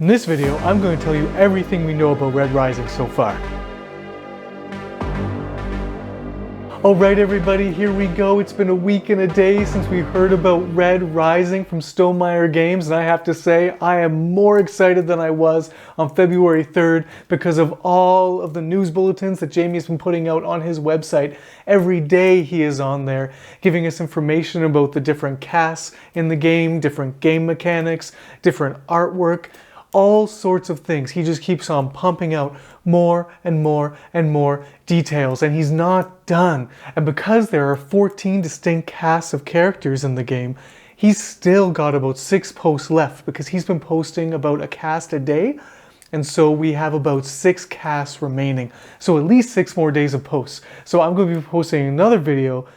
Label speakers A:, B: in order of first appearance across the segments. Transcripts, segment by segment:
A: In this video, I'm going to tell you everything we know about Red Rising so far. Alright everybody, here we go. It's been a week and a day since we heard about Red Rising from Stonemaier Games, and I have to say, I am more excited than I was on February 3rd because of all of the news bulletins that Jamey's been putting out on his website. Every day he is on there giving us information about the different casts in the game, different game mechanics, different artwork, all sorts of things. He just keeps on pumping out more and more and more details, and he's not done. And because there are 14 distinct casts of characters in the game, he's still got about 6 posts left because he's been posting about a cast a day. And so we have about 6 casts remaining. So at least 6 more days of posts. So I'm going to be posting another video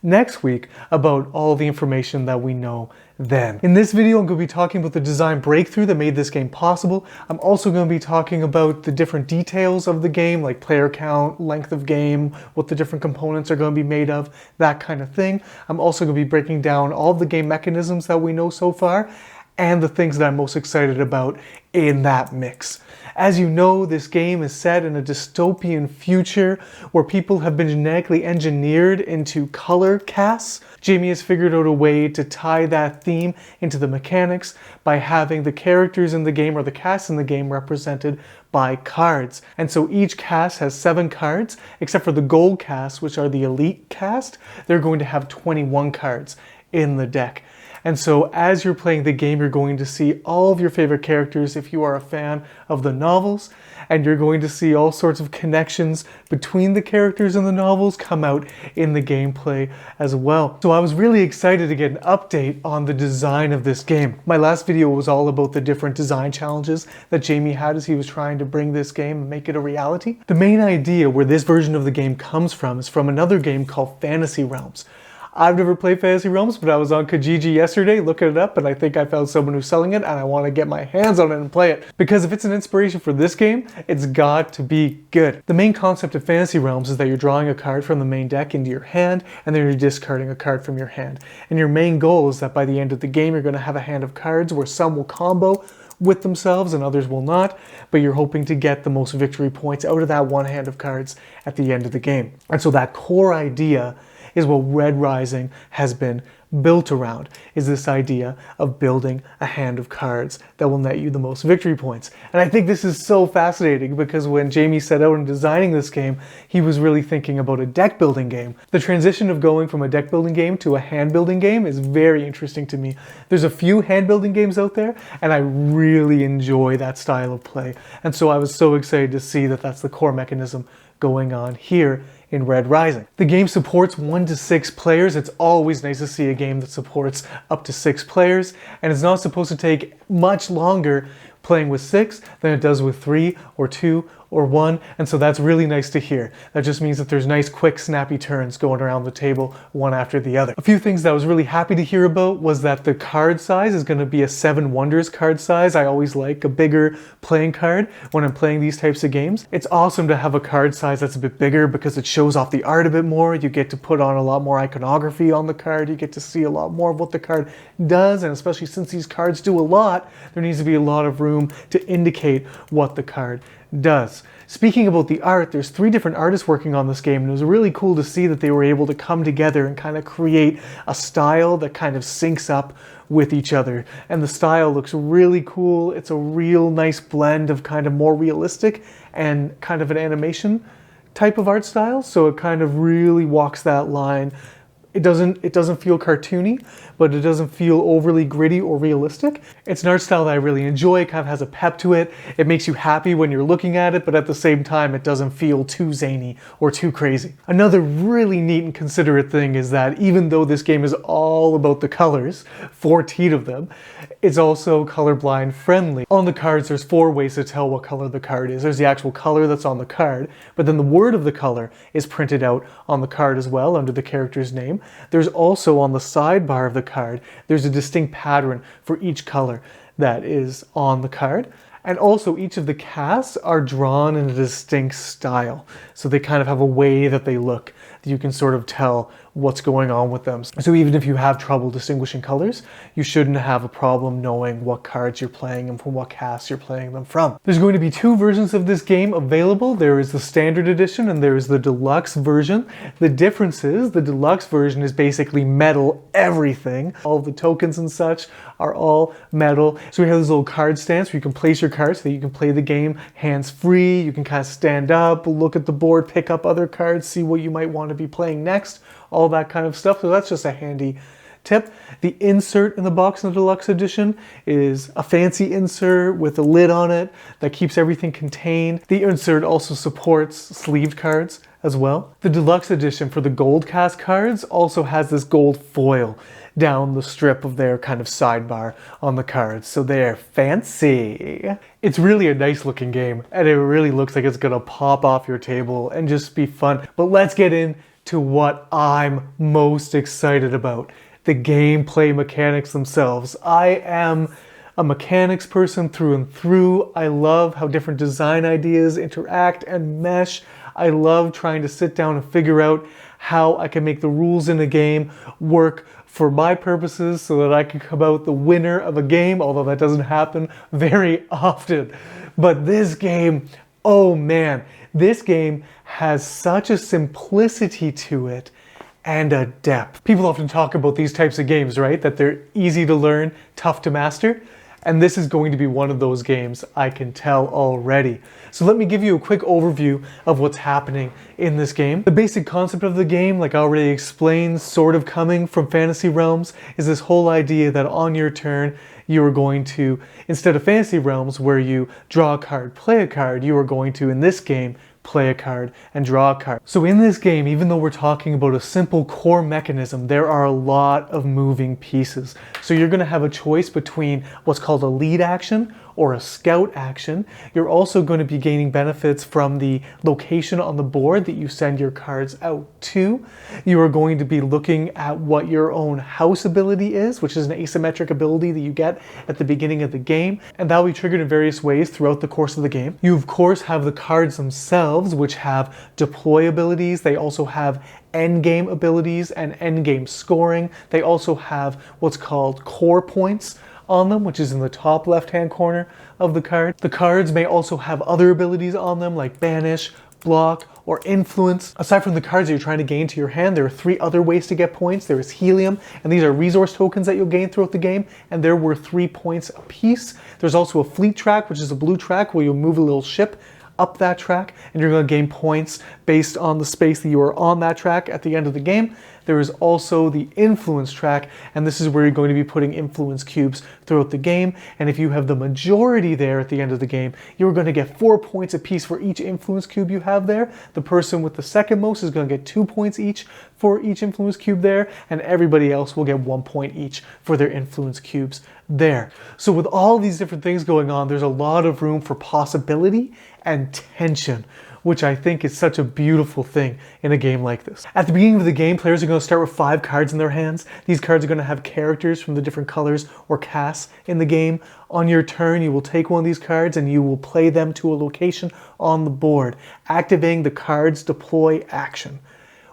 A: next week about all the information that we know then. In this video, I'm going to be talking about the design breakthrough that made this game possible. I'm also going to be talking about the different details of the game, like player count, length of game, what the different components are going to be made of, that kind of thing. I'm also going to be breaking down all of the game mechanisms that we know so far and the things that I'm most excited about in that mix. As you know, this game is set in a dystopian future where people have been genetically engineered into color casts. Jamey has figured out a way to tie that theme into the mechanics by having the characters in the game or the casts in the game represented by cards. And so each cast has 7 cards, except for the gold cast, which are the elite cast. They're going to have 21 cards in the deck. And so as you're playing the game, you're going to see all of your favorite characters if you are a fan of the novels, and you're going to see all sorts of connections between the characters in the novels come out in the gameplay as well. So I was really excited to get an update on the design of this game. My last video was all about the different design challenges that Jamey had as he was trying to bring this game and make it a reality. The main idea where this version of the game comes from is from another game called Fantasy Realms. I've never played Fantasy Realms, but I was on Kijiji yesterday looking it up, and I think I found someone who's selling it, and I want to get my hands on it and play it. Because if it's an inspiration for this game, it's got to be good. The main concept of Fantasy Realms is that you're drawing a card from the main deck into your hand, and then you're discarding a card from your hand. And your main goal is that by the end of the game, you're going to have a hand of cards where some will combo with themselves and others will not, but you're hoping to get the most victory points out of that one hand of cards at the end of the game. And so that core idea is what Red Rising has been built around, is this idea of building a hand of cards that will net you the most victory points. And I think this is so fascinating because when Jamey set out in designing this game, he was really thinking about a deck building game. The transition of going from a deck building game to a hand building game is very interesting to me. There's a few hand building games out there, and I really enjoy that style of play. And so I was so excited to see that that's the core mechanism going on here in Red Rising. The game supports 1 to 6 players. It's always nice to see a game that supports up to 6 players, and it's not supposed to take much longer playing with 6 than it does with 3 or 2 or 1, and so that's really nice to hear. That just means that there's nice quick snappy turns going around the table one after the other. A few things that I was really happy to hear about was that the card size is going to be a 7 Wonders card size. I always like a bigger playing card when I'm playing these types of games. It's awesome to have a card size that's a bit bigger because it shows off the art a bit more. You get to put on a lot more iconography on the card. You get to see a lot more of what the card does, and especially since these cards do a lot, there needs to be a lot of room to indicate what the card does. Speaking about the art, there's 3 different artists working on this game, and it was really cool to see that they were able to come together and kind of create a style that kind of syncs up with each other. And the style looks really cool. It's a real nice blend of kind of more realistic and kind of an animation type of art style, so it kind of really walks that line. It doesn't feel cartoony, but it doesn't feel overly gritty or realistic. It's an art style that I really enjoy. It kind of has a pep to it. It makes you happy when you're looking at it, but at the same time, it doesn't feel too zany or too crazy. Another really neat and considerate thing is that even though this game is all about the colors, 14 of them, it's also colorblind friendly. On the cards, there's 4 ways to tell what color the card is. There's the actual color that's on the card, but then the word of the color is printed out on the card as well under the character's name. There's also on the sidebar of the card, there's a distinct pattern for each color that is on the card. And also each of the casts are drawn in a distinct style. So they kind of have a way that they look that you can sort of tell what's going on with them. So even if you have trouble distinguishing colors, you shouldn't have a problem knowing what cards you're playing and from what cast you're playing them from. There's going to be two versions of this game available. There is the standard edition and there is the deluxe version. The difference is the deluxe version is basically metal everything. All the tokens and such are all metal. So we have this little card stands where you can place your cards so that you can play the game hands-free. You can kind of stand up, look at the board, pick up other cards, see what you might want to be playing next, all that kind of stuff. So that's just a handy tip. The insert in the box in the deluxe edition is a fancy insert with a lid on it that keeps everything contained. The insert also supports sleeved cards as well. The deluxe edition for the gold cast cards also has this gold foil down the strip of their kind of sidebar on the cards, so they're fancy. It's really a nice looking game and it really looks like it's gonna pop off your table and just be fun. But let's get into what I'm most excited about. The gameplay mechanics themselves. I am a mechanics person through and through. I love how different design ideas interact and mesh. I love trying to sit down and figure out how I can make the rules in a game work for my purposes so that I can come out the winner of a game, although that doesn't happen very often. But this game, oh man, this game has such a simplicity to it and a depth. People often talk about these types of games, right? That they're easy to learn, tough to master. And this is going to be one of those games, I can tell already. So let me give you a quick overview of what's happening in this game. The basic concept of the game, like I already explained, sort of coming from Fantasy Realms, is this whole idea that on your turn, you are going to, instead of Fantasy Realms where you draw a card, play a card, you are going to, in this game, play a card and draw a card. So in this game, even though we're talking about a simple core mechanism, there are a lot of moving pieces. So you're going to have a choice between what's called a lead action or a scout action. You're also going to be gaining benefits from the location on the board that you send your cards out to. You are going to be looking at what your own house ability is, which is an asymmetric ability that you get at the beginning of the game, and that will be triggered in various ways throughout the course of the game. You of course have the cards themselves, which have deploy abilities. They also have endgame abilities and endgame scoring. They also have what's called core points on them, which is in the top left-hand corner of the card. The cards may also have other abilities on them like banish, block, or influence. Aside from the cards that you're trying to gain to your hand, there are 3 other ways to get points. There is helium, and these are resource tokens that you'll gain throughout the game, and they're worth 3 points apiece. There's also a fleet track, which is a blue track where you'll move a little ship up that track, and you're going to gain points based on the space that you are on that track at the end of the game. There is also the influence track, and this is where you're going to be putting influence cubes throughout the game. And if you have the majority there at the end of the game, you're going to get 4 points apiece for each influence cube you have there. The person with the second most is going to get 2 points each for each influence cube there, and everybody else will get 1 point each for their influence cubes there. So with all these different things going on, there's a lot of room for possibility and tension, which I think is such a beautiful thing in a game like this. At the beginning of the game, players are going to start with 5 cards in their hands. These cards are going to have characters from the different colors or casts in the game. On your turn, you will take one of these cards and you will play them to a location on the board, activating the card's deploy action.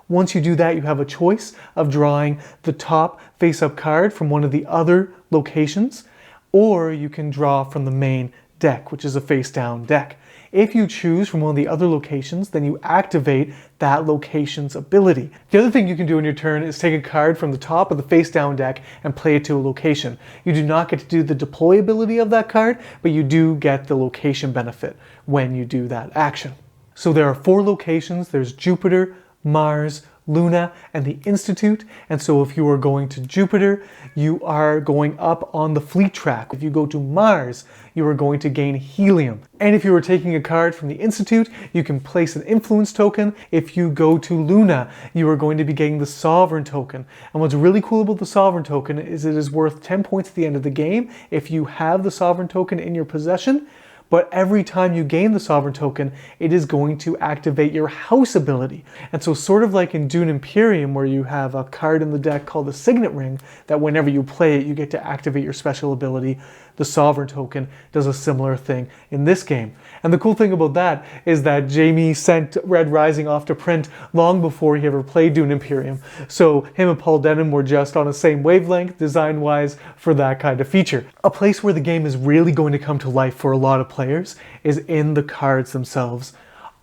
A: Once you do that, you have a choice of drawing the top face-up card from one of the other locations, or you can draw from the main deck, which is a face-down deck. If you choose from one of the other locations, then you activate that location's ability. The other thing you can do on your turn is take a card from the top of the face-down deck and play it to a location. You do not get to do the deploy ability of that card, but you do get the location benefit when you do that action. So there are 4 locations. There's Jupiter, Mars, Luna, and the Institute. And so if you are going to Jupiter, you are going up on the fleet track. If you go to Mars, you are going to gain helium. And if you are taking a card from the Institute, you can place an influence token. If you go to Luna, you are going to be getting the sovereign token. And what's really cool about the sovereign token is it is worth 10 points at the end of the game if you have the sovereign token in your possession. But every time you gain the sovereign token, it is going to activate your house ability. And so sort of like in Dune Imperium, where you have a card in the deck called the Signet Ring, that whenever you play it, you get to activate your special ability. the sovereign token, does a similar thing in this game. And the cool thing about that is that Jamey sent Red Rising off to print long before he ever played Dune Imperium. So him and Paul Denham were just on the same wavelength, design-wise, for that kind of feature. A place where the game is really going to come to life for a lot of players is in the cards themselves.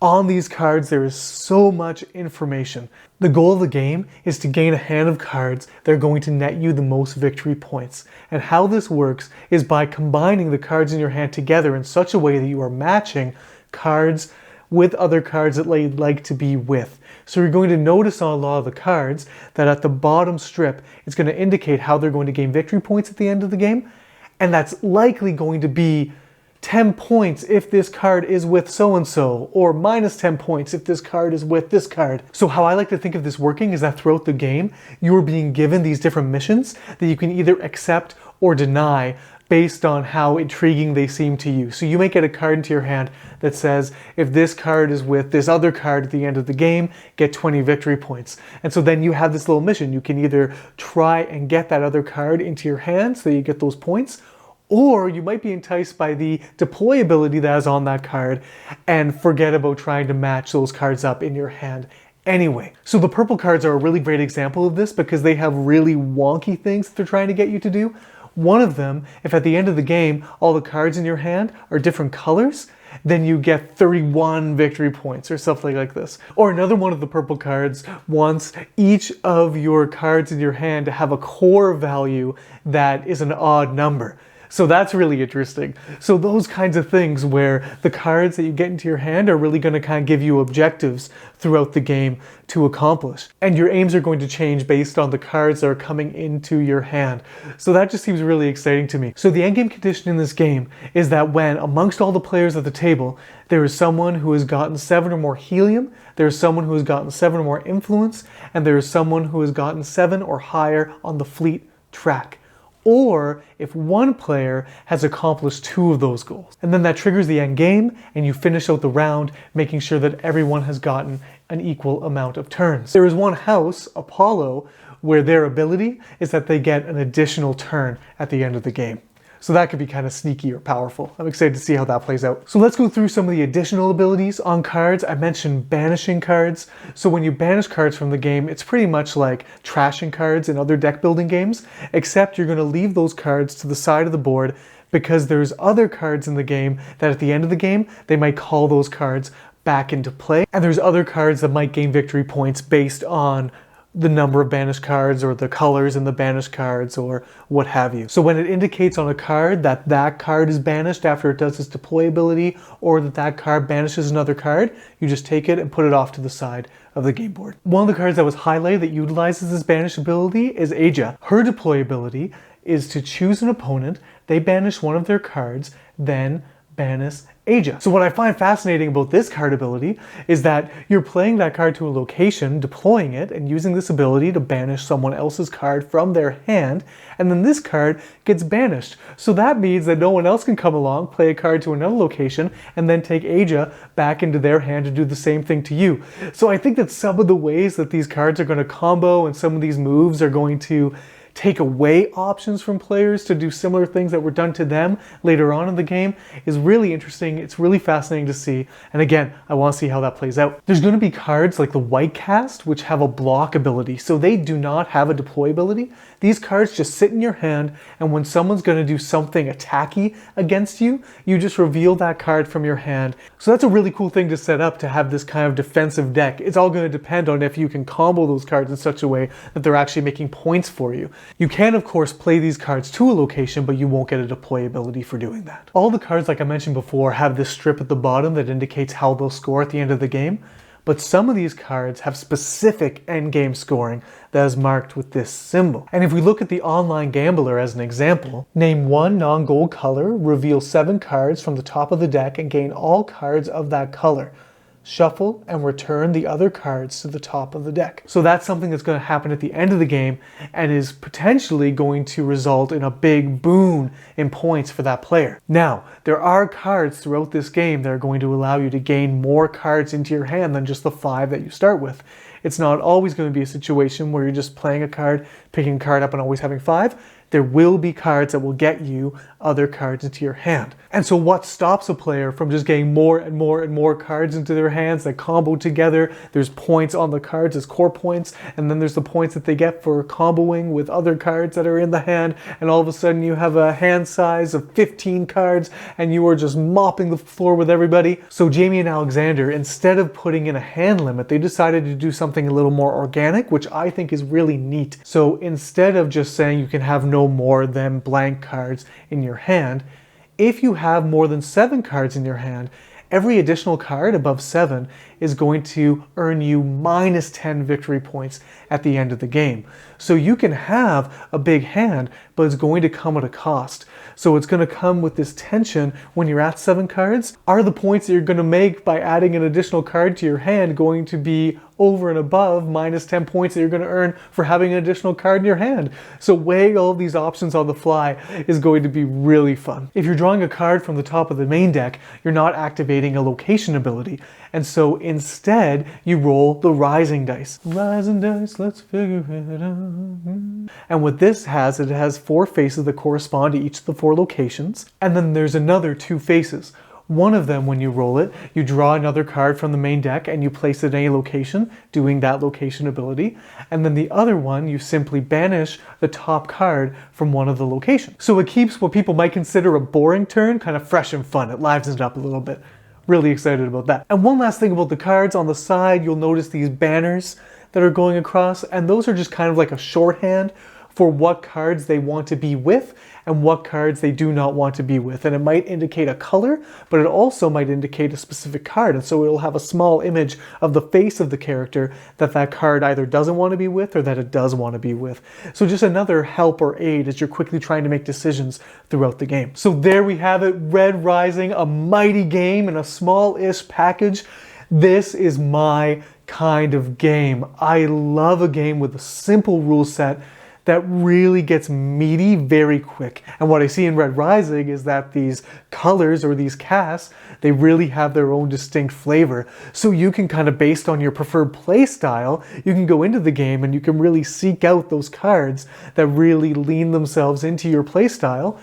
A: On these cards, there is so much information. The goal of the game is to gain a hand of cards that are going to net you the most victory points. And how this works is by combining the cards in your hand together in such a way that you are matching cards with other cards that you'd like to be with. So you're going to notice on a lot of the cards that at the bottom strip, it's going to indicate how they're going to gain victory points at the end of the game. And that's likely going to be 10 points if this card is with so-and-so, or minus 10 points if this card is with this card. So how I like to think of this working is that throughout the game, you are being given these different missions that you can either accept or deny based on how intriguing they seem to you. So you might get a card into your hand that says, if this card is with this other card at the end of the game, get 20 victory points. And so then you have this little mission. You can either try and get that other card into your hand so that you get those points, or you might be enticed by the deploy ability that is on that card and forget about trying to match those cards up in your hand anyway. So the purple cards are a really great example of this because they have really wonky things that they're trying to get you to do. One of them, if at the end of the game, all the cards in your hand are different colors, then you get 31 victory points or something like this. Or another one of the purple cards wants each of your cards in your hand to have a core value that is an odd number. So that's really interesting. So those kinds of things where the cards that you get into your hand are really going to kind of give you objectives throughout the game to accomplish. And your aims are going to change based on the cards that are coming into your hand. So that just seems really exciting to me. So the endgame condition in this game is that when amongst all the players at the table, there is someone who has gotten 7 or more helium, there is someone who has gotten 7 or more influence, and there is someone who has gotten 7 or higher on the fleet track. Or if one player has accomplished 2 of those goals. And then that triggers the end game and you finish out the round, making sure that everyone has gotten an equal amount of turns. There is one house, Apollo, where their ability is that they get an additional turn at the end of the game. So that could be kind of sneaky or powerful. I'm excited to see how that plays out. So let's go through some of the additional abilities on cards. I mentioned banishing cards. So when you banish cards from the game, it's pretty much like trashing cards in other deck building games, except you're going to leave those cards to the side of the board because there's other cards in the game that at the end of the game, they might call those cards back into play. And there's other cards that might gain victory points based on the number of banished cards or the colors in the banished cards or what have you. So when it indicates on a card that that card is banished after it does its deploy ability or that that card banishes another card, you just take it and put it off to the side of the game board. One of the cards that was highlighted that utilizes this banish ability is Aja. Her deploy ability is to choose an opponent, they banish one of their cards, then banish Aja. So what I find fascinating about this card ability is that you're playing that card to a location, deploying it, and using this ability to banish someone else's card from their hand, and then this card gets banished. So that means that no one else can come along, play a card to another location, and then take Aja back into their hand to do the same thing to you. So I think that some of the ways that these cards are going to combo and some of these moves are going to take away options from players to do similar things that were done to them later on in the game is really interesting. It's really fascinating to see. And again, I want to see how that plays out. There's going to be cards like the White Cast, which have a block ability. So they do not have a deploy ability. These cards just sit in your hand, and when someone's going to do something attacky against you, you just reveal that card from your hand. So that's a really cool thing to set up to have this kind of defensive deck. It's all going to depend on if you can combo those cards in such a way that they're actually making points for you. You can, of course, play these cards to a location, but you won't get a deploy ability for doing that. All the cards, like I mentioned before, have this strip at the bottom that indicates how they'll score at the end of the game. But some of these cards have specific endgame scoring that is marked with this symbol. And if we look at the Online Gambler as an example, name one non-gold color, reveal 7 cards from the top of the deck and gain all cards of that color. Shuffle and return the other cards to the top of the deck. So that's something that's going to happen at the end of the game and is potentially going to result in a big boon in points for that player. Now, there are cards throughout this game that are going to allow you to gain more cards into your hand than just the 5 that you start with. It's not always going to be a situation where you're just playing a card, picking a card up and always having 5. there will be cards that will get you other cards into your hand. And so what stops a player from just getting more and more and more cards into their hands that combo together? There's points on the cards as core points, and then there's the points that they get for comboing with other cards that are in the hand, and all of a sudden you have a hand size of 15 cards and you are just mopping the floor with everybody. So Jamey and Alexander, instead of putting in a hand limit, they decided to do something a little more organic, which I think is really neat. So instead of just saying you can have no more than blank cards in your hand, if you have more than 7 cards in your hand, every additional card above 7 is going to earn you minus 10 victory points at the end of the game. So you can have a big hand, but it's going to come at a cost. So it's going to come with this tension when you're at 7 cards. Are the points that you're going to make by adding an additional card to your hand going to be over and above minus 10 points that you're going to earn for having an additional card in your hand? So weighing all of these options on the fly is going to be really fun. If you're drawing a card from the top of the main deck, you're not activating a location ability. And so instead, you roll the rising dice. Rising dice, let's figure it out. And what this has, it has 4 faces that correspond to each of the 4 locations. And then there's another 2 faces. One of them, when you roll it, you draw another card from the main deck and you place it in a location, doing that location ability. And then the other one, you simply banish the top card from one of the locations. So it keeps what people might consider a boring turn kind of fresh and fun. It livens it up a little bit. Really excited about that. And one last thing about the cards, on the side, you'll notice these banners that are going across, and those are just kind of like a shorthand for what cards they want to be with and what cards they do not want to be with. And it might indicate a color, but it also might indicate a specific card. And so it'll have a small image of the face of the character that that card either doesn't want to be with or that it does want to be with. So just another help or aid as you're quickly trying to make decisions throughout the game. So there we have it, Red Rising, a mighty game in a small-ish package. This is my kind of game. I love a game with a simple rule set that really gets meaty very quick. And what I see in Red Rising is that these colors or these casts, they really have their own distinct flavor. So you can kind of, based on your preferred play style, you can go into the game and you can really seek out those cards that really lean themselves into your play style.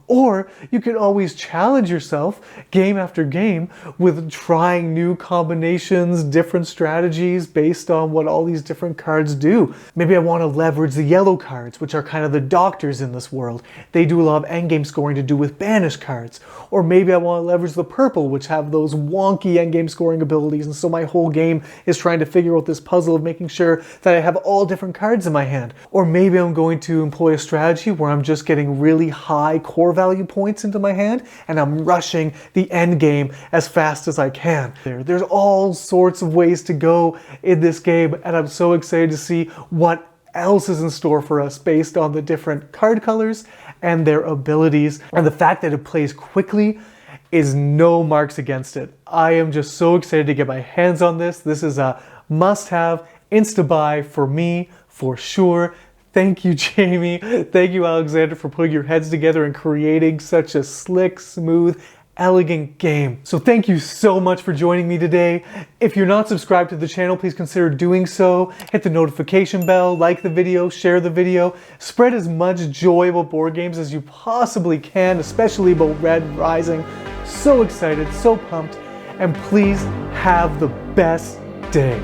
A: Or you can always challenge yourself game after game with trying new combinations, different strategies based on what all these different cards do. Maybe I want to leverage the yellow cards, which are kind of the doctors in this world. They do a lot of endgame scoring to do with banish cards. Or maybe I want to leverage the purple, which have those wonky endgame scoring abilities, and so my whole game is trying to figure out this puzzle of making sure that I have all different cards in my hand. Or maybe I'm going to employ a strategy where I'm just getting really high core value points into my hand and I'm rushing the end game as fast as I can. There's all sorts of ways to go in this game, and I'm so excited to see what else is in store for us based on the different card colors and their abilities. And the fact that it plays quickly is no marks against it. I am just so excited to get my hands on this. This is a must-have, insta-buy for me, for sure. Thank you, Jamey. Thank you, Alexander, for putting your heads together and creating such a slick, smooth, elegant game. So thank you so much for joining me today. If you're not subscribed to the channel, please consider doing so. Hit the notification bell, like the video, share the video. Spread as much joy about board games as you possibly can, especially about Red Rising. So excited, so pumped, and please have the best day.